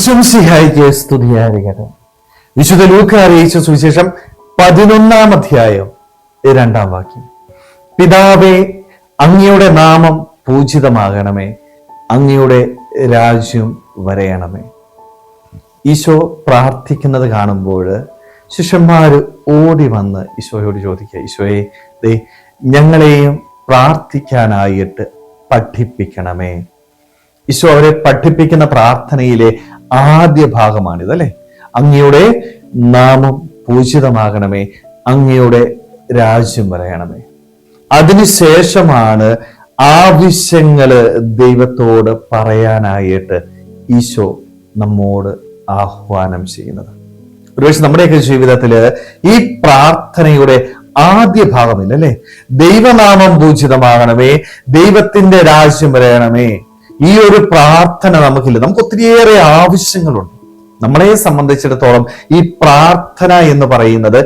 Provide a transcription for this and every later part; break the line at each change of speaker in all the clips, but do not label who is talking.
ഈശോമിശിഹായിക്ക് സ്തുതിയായിരിക്കട്ടെ. വിശുദ്ധ ലൂക്ക അറിയിച്ച സുവിശേഷം 11-ാം അധ്യായം 2-ാം വാക്യം. പിതാവേ, അങ്ങയുടെ നാമം പൂജിതമാകണമേ, അങ്ങയുടെ രാജ്യം വരയണമേ. ഈശോ പ്രാർത്ഥിക്കുന്നത് കാണുമ്പോൾ ശിഷ്യന്മാര് ഓടി വന്ന് ഈശോയോട് ചോദിക്കുക, ഈശോയെ, ദേ ഞങ്ങളെയും പ്രാർത്ഥിക്കാനായിട്ട് പഠിപ്പിക്കണമേ. ഈശോ അവരെ പഠിപ്പിക്കുന്ന പ്രാർത്ഥനയിലെ ആദ്യ ഭാഗമാണിത്, അല്ലെ? അങ്ങയുടെ നാമം പൂജിതമാകണമേ, അങ്ങയുടെ രാജ്യം വരയണമേ. അതിനുശേഷമാണ് ആവശ്യങ്ങള് ദൈവത്തോട് പറയാനായിട്ട് ഈശോ നമ്മോട് ആഹ്വാനം ചെയ്യുന്നത്. ഒരുപക്ഷെ നമ്മുടെയൊക്കെ ജീവിതത്തില് ഈ പ്രാർത്ഥനയുടെ ആദ്യ ഭാഗമില്ല, അല്ലെ? ദൈവനാമം പൂജിതമാകണമേ, ദൈവത്തിന്റെ രാജ്യം വരയണമേ. ഈ ഒരു പ്രാർത്ഥന നമുക്കില്ല. നമുക്ക് ഒത്തിരിയേറെ ആവശ്യങ്ങളുണ്ട്. നമ്മളെ സംബന്ധിച്ചിടത്തോളം ഈ പ്രാർത്ഥന എന്ന് പറയുന്നത്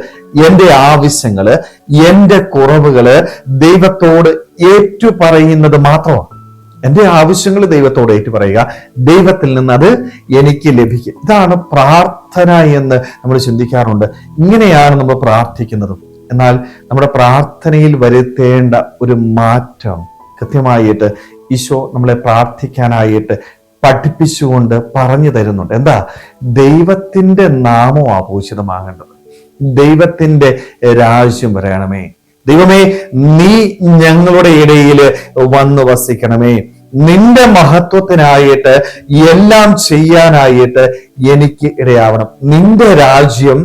എന്റെ ആവശ്യങ്ങള്, എന്റെ കുറവുകള് ദൈവത്തോട് ഏറ്റുപറയുന്നത് മാത്രമാണ്. എന്റെ ആവശ്യങ്ങൾ ദൈവത്തോട് ഏറ്റുപറയുക, ദൈവത്തിൽ നിന്ന് അത് എനിക്ക് ലഭിക്കും. ഇതാണ് പ്രാർത്ഥന എന്ന് നമ്മൾ ചിന്തിക്കാറുണ്ട്. ഇങ്ങനെയാണ് നമ്മൾ പ്രാർത്ഥിക്കുന്നതും. എന്നാൽ നമ്മുടെ പ്രാർത്ഥനയിൽ വരുത്തേണ്ട ഒരു മാറ്റം കൃത്യമായിട്ട് ഈശോ നമ്മളെ പ്രാർത്ഥിക്കാനായിട്ട് പഠിപ്പിച്ചുകൊണ്ട് പറഞ്ഞു തരുന്നുണ്ട്. എന്താ? ദൈവത്തിന്റെ നാമം ആഭൂഷിതമാകേണ്ടത്, ദൈവത്തിന്റെ രാജ്യം വരയണമേ. ദൈവമേ, നീ ഞങ്ങളുടെ ഇടയിൽ വന്നു വസിക്കണമേ. നിന്റെ മഹത്വത്തിനായിട്ട് എല്ലാം ചെയ്യാനായിട്ട് എനിക്ക് ഇടയാവണം. നിന്റെ രാജ്യം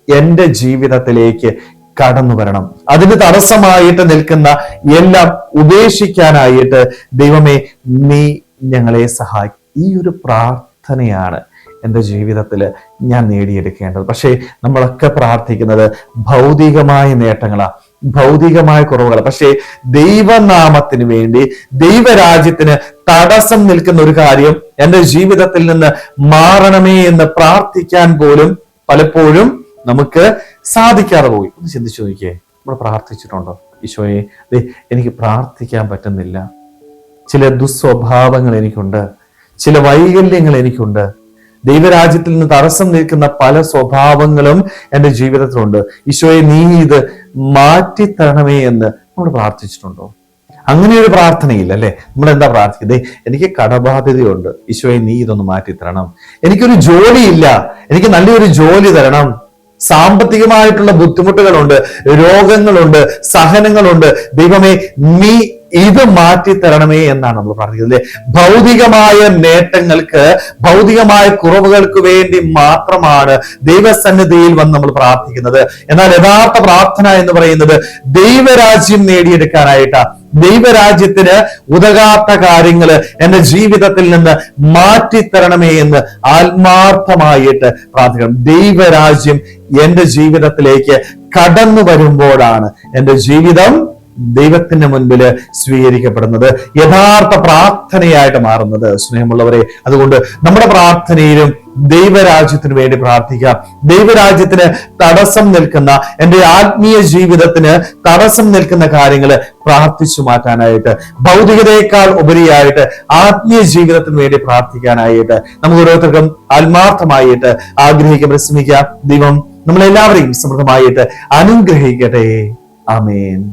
എന്റെ ജീവിതത്തിലേക്ക് കടന്നു വരണം. അതിന് തടസ്സമായിട്ട് നിൽക്കുന്ന എല്ലാം ഉപേക്ഷിക്കാനായിട്ട് ദൈവമേ നീ ഞങ്ങളെ സഹായിക്കും. ഈ ഒരു പ്രാർത്ഥനയാണ് എൻ്റെ ജീവിതത്തിൽ ഞാൻ നേടിയെടുക്കേണ്ടത്. പക്ഷേ നമ്മളൊക്കെ പ്രാർത്ഥിക്കുന്നത് ഭൗതികമായ നേട്ടങ്ങളാ, ഭൗതികമായ കുറവുകളാണ്. പക്ഷേ ദൈവനാമത്തിന് വേണ്ടി, ദൈവരാജ്യത്തിന് തടസ്സം നിൽക്കുന്ന ഒരു കാര്യം എൻ്റെ ജീവിതത്തിൽ നിന്ന് മാറണമേ എന്ന് പ്രാർത്ഥിക്കാൻ പോലും പലപ്പോഴും നമുക്ക് സാധിക്കാതെ പോയി. ഒന്ന് ചിന്തിച്ചു നോക്കിയേ, നമ്മൾ പ്രാർത്ഥിച്ചിട്ടുണ്ടോ? ഈശോയെ, എനിക്ക് പ്രാർത്ഥിക്കാൻ പറ്റുന്നില്ല, ചില ദുസ്വഭാവങ്ങൾ എനിക്കുണ്ട്, ചില വൈകല്യങ്ങൾ എനിക്കുണ്ട്, ദൈവരാജ്യത്തിൽ നിന്ന് തടസ്സം നിൽക്കുന്ന പല സ്വഭാവങ്ങളും എൻ്റെ ജീവിതത്തിലുണ്ട്. ഈശോയെ, നീ ഇത് മാറ്റിത്തരണമേ എന്ന് നമ്മൾ പ്രാർത്ഥിച്ചിട്ടുണ്ടോ? അങ്ങനെ ഒരു പ്രാർത്ഥനയില്ല, അല്ലെ? നമ്മൾ എന്താ പ്രാർത്ഥിക്കുന്നത്? എനിക്ക് കടബാധ്യതയുണ്ട്, ഈശോയെ നീ ഇതൊന്ന് മാറ്റിത്തരണം. എനിക്കൊരു ജോലിയില്ല, എനിക്ക് നല്ലൊരു ജോലി തരണം. സാമ്പത്തികമായിട്ടുള്ള ബുദ്ധിമുട്ടുകളുണ്ട്, രോഗങ്ങളുണ്ട്, സഹനങ്ങളുണ്ട്. ദൈവമേ, നീ ഇത് മാറ്റിത്തരണമേ എന്നാണ് നമ്മൾ പ്രാർത്ഥിക്കുന്നത്. ഭൗതികമായ നേട്ടങ്ങൾക്ക്, ഭൗതികമായ കുറവുകൾക്ക് വേണ്ടി മാത്രമാണ് ദൈവസന്നിധിയിൽ വന്ന് നമ്മൾ പ്രാർത്ഥിക്കുന്നത്. എന്നാൽ യഥാർത്ഥ പ്രാർത്ഥന എന്ന് പറയുന്നത് ദൈവരാജ്യം നേടിയെടുക്കാനായിട്ടാണ്. ദൈവരാജ്യത്തിന് ഉതകാത്ത കാര്യങ്ങള് എന്റെ ജീവിതത്തിൽ നിന്ന് മാറ്റിത്തരണമേ എന്ന് ആത്മാർത്ഥമായിട്ട് പ്രാർത്ഥിക്കണം. ദൈവരാജ്യം എന്റെ ജീവിതത്തിലേക്ക് കടന്നു വരുമ്പോഴാണ് എന്റെ ജീവിതം ദൈവത്തിന്റെ മുൻപില് സ്വീകരിക്കപ്പെടുന്നത്, യഥാർത്ഥ പ്രാർത്ഥനയായിട്ട് മാറുന്നത്. സ്നേഹമുള്ളവരെ, അതുകൊണ്ട് നമ്മുടെ പ്രാർത്ഥനയിലും ദൈവരാജ്യത്തിന് വേണ്ടി പ്രാർത്ഥിക്കാം. ദൈവരാജ്യത്തിന് തടസ്സം നിൽക്കുന്ന, എൻ്റെ ആത്മീയ ജീവിതത്തിന് തടസ്സം നിൽക്കുന്ന കാര്യങ്ങള് പ്രാർത്ഥിച്ചു മാറ്റാനായിട്ട്, ഭൗതികതയേക്കാൾ ഉപരിയായിട്ട് ആത്മീയ ജീവിതത്തിന് വേണ്ടി പ്രാർത്ഥിക്കാനായിട്ട് നമുക്ക് ഓരോരുത്തർക്കും ആത്മാർത്ഥമായിട്ട് ആഗ്രഹിക്കാം, പരിശ്രമിക്കാം. ദൈവം നമ്മളെല്ലാവരെയും സമൃദ്ധമായിട്ട് അനുഗ്രഹിക്കട്ടെ. ആമേൻ.